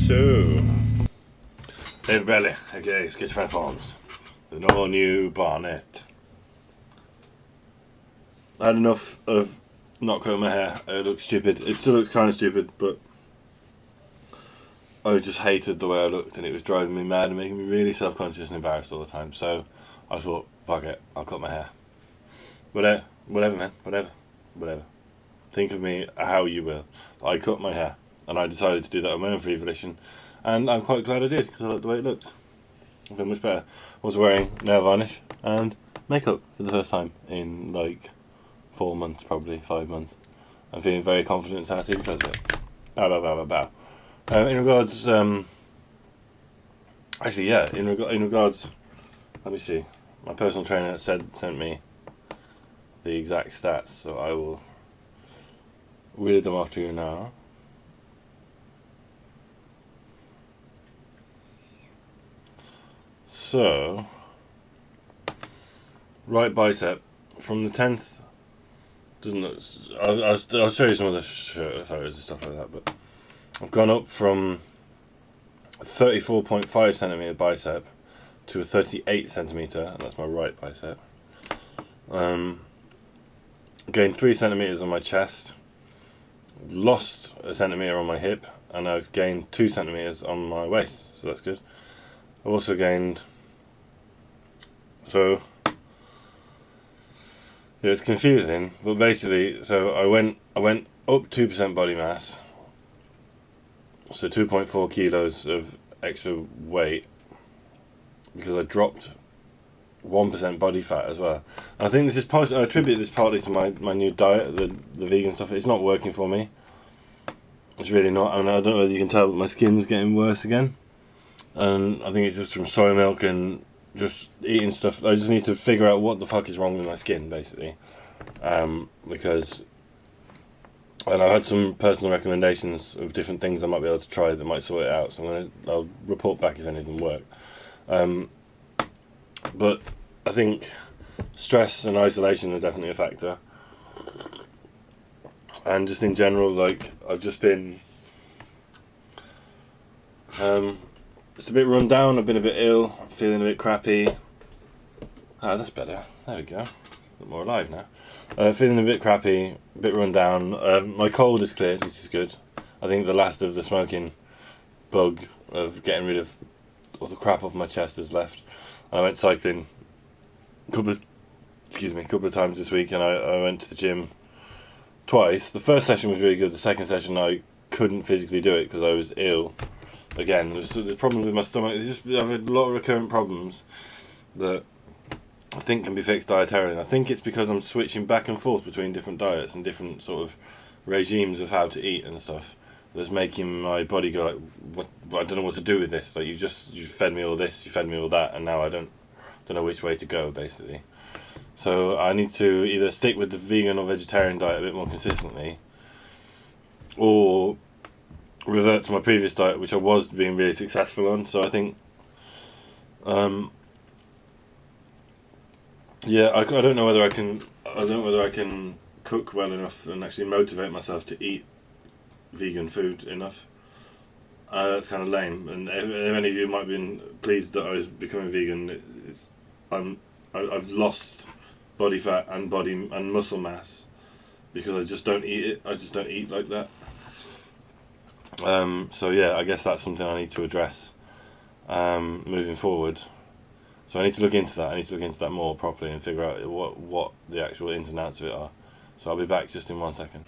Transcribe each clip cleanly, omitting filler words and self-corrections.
So, David Bradley, aka Sketchfan Farms, with an all new barnet. I had enough of not combing my hair. It looks stupid. It still looks kind of stupid, but I just hated the way I looked, and it was driving me mad and making me really self-conscious and embarrassed all the time. So I thought, fuck it, I'll cut my hair. Whatever, man, whatever. Think of me how you will. I cut my hair, and I decided to do that on my own free volition, and I'm quite glad I did, because I like the way it looked. I feel much better. I was wearing nail varnish and makeup for the first time in like 4 months, probably 5 months. I'm feeling very confident and sassy because of it. Bow. In regards, actually, yeah, in regards, let me see. My personal trainer sent me the exact stats, so I will read them off to you now. So, right bicep from the 10th doesn't look. I'll show you some of the photos and stuff like that. But I've gone up from 34.5 centimeter bicep to a 38 centimeter, and that's my right bicep. Gained 3 centimeters on my chest. Lost a centimeter on my hip, and I've gained 2 centimeters on my waist, so that's good. I've also gained, so yeah, it's confusing, but basically, so I went up 2% body mass, so 2.4 kilos of extra weight, because I dropped 1% body fat as well. I think this is I attribute this partly to my new diet, the vegan stuff. It's not working for me. It's really not. I mean, I don't know whether you can tell, but my skin's getting worse again. And I think it's just from soy milk and just eating stuff. I just need to figure out what the fuck is wrong with my skin, basically. Because, and I've had some personal recommendations of different things I might be able to try that might sort it out. So I'll report back if any of them work. But I think stress and isolation are definitely a factor. And just in general, like, I've just been just a bit run down. I've been a bit ill, feeling a bit crappy. Ah, that's better. There we go. A bit more alive now. Feeling a bit crappy, a bit run down. My cold is cleared, which is good. I think the last of the smoking bug of getting rid of all the crap off my chest is left. I went cycling a couple of times this week, and I went to the gym twice. The first session was really good. The second session I couldn't physically do it because I was ill. Again, there's problems with my stomach. I have a lot of recurrent problems that I think can be fixed dietarily. I think it's because I'm switching back and forth between different diets and different sort of regimes of how to eat and stuff. That's making my body go like, what? I don't know what to do with this. Like, you fed me all this, you fed me all that, and now I don't know which way to go, basically. So I need to either stick with the vegan or vegetarian diet a bit more consistently, or revert to my previous diet, which I was being really successful on. So I think, yeah, I don't know whether I can cook well enough and actually motivate myself to eat vegan food enough. That's kind of lame, and if any of you might have been pleased that I was becoming vegan, I've lost body fat and muscle mass because I just don't eat it. I just don't eat like that. So yeah, I guess that's something I need to address moving forward. So I need to look into that. I need to look into that more properly and figure out what the actual ins and outs of it are. So I'll be back just in 1 second.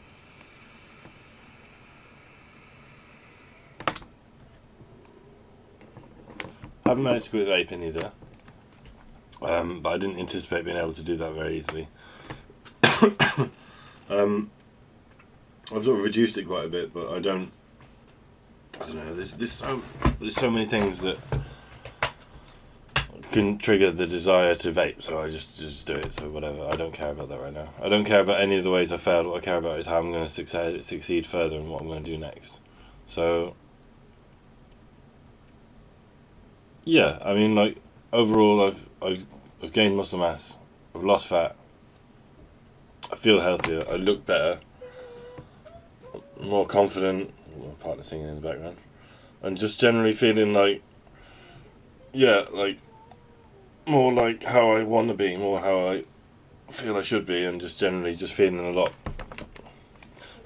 I haven't managed to quit vaping either, but I didn't anticipate being able to do that very easily. I've sort of reduced it quite a bit, but I don't know. There's so many things that can trigger the desire to vape, so I just do it. So whatever. I don't care about that right now. I don't care about any of the ways I failed. What I care about is how I'm going to succeed further and what I'm going to do next. So yeah, I mean, like, overall, I've gained muscle mass, I've lost fat, I feel healthier, I look better, more confident. My partner singing in the background. and just generally feeling like, yeah, like more like how I want to be, more how I feel I should be, and just generally just feeling a lot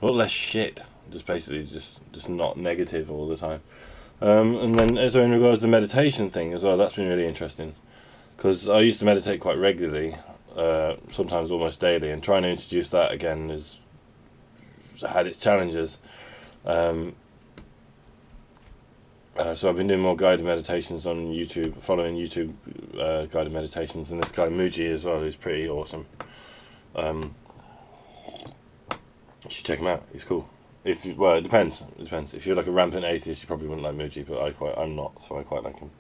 less shit. Just basically just not negative all the time. And then so in regards to the meditation thing as well, that's been really interesting, because I used to meditate quite regularly, sometimes almost daily, and trying to introduce that again has had its challenges. So I've been doing more guided meditations on YouTube, following YouTube guided meditations, and this guy Muji as well, who's pretty awesome. You should check him out. He's cool. Well, it depends. It depends. If you're like a rampant atheist, you probably wouldn't like Muji, but I'm not, so I quite like him.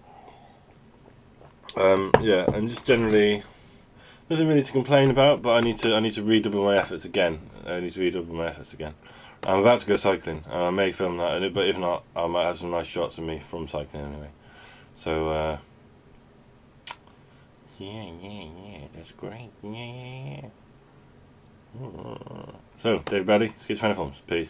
Yeah, and just generally nothing really to complain about, but I need to redouble my efforts again. I'm about to go cycling, and I may film that, but if not, I might have some nice shots of me from cycling anyway. So, yeah, that's great. Yeah. So, David Bradley, Schizophrenic Films. Peace.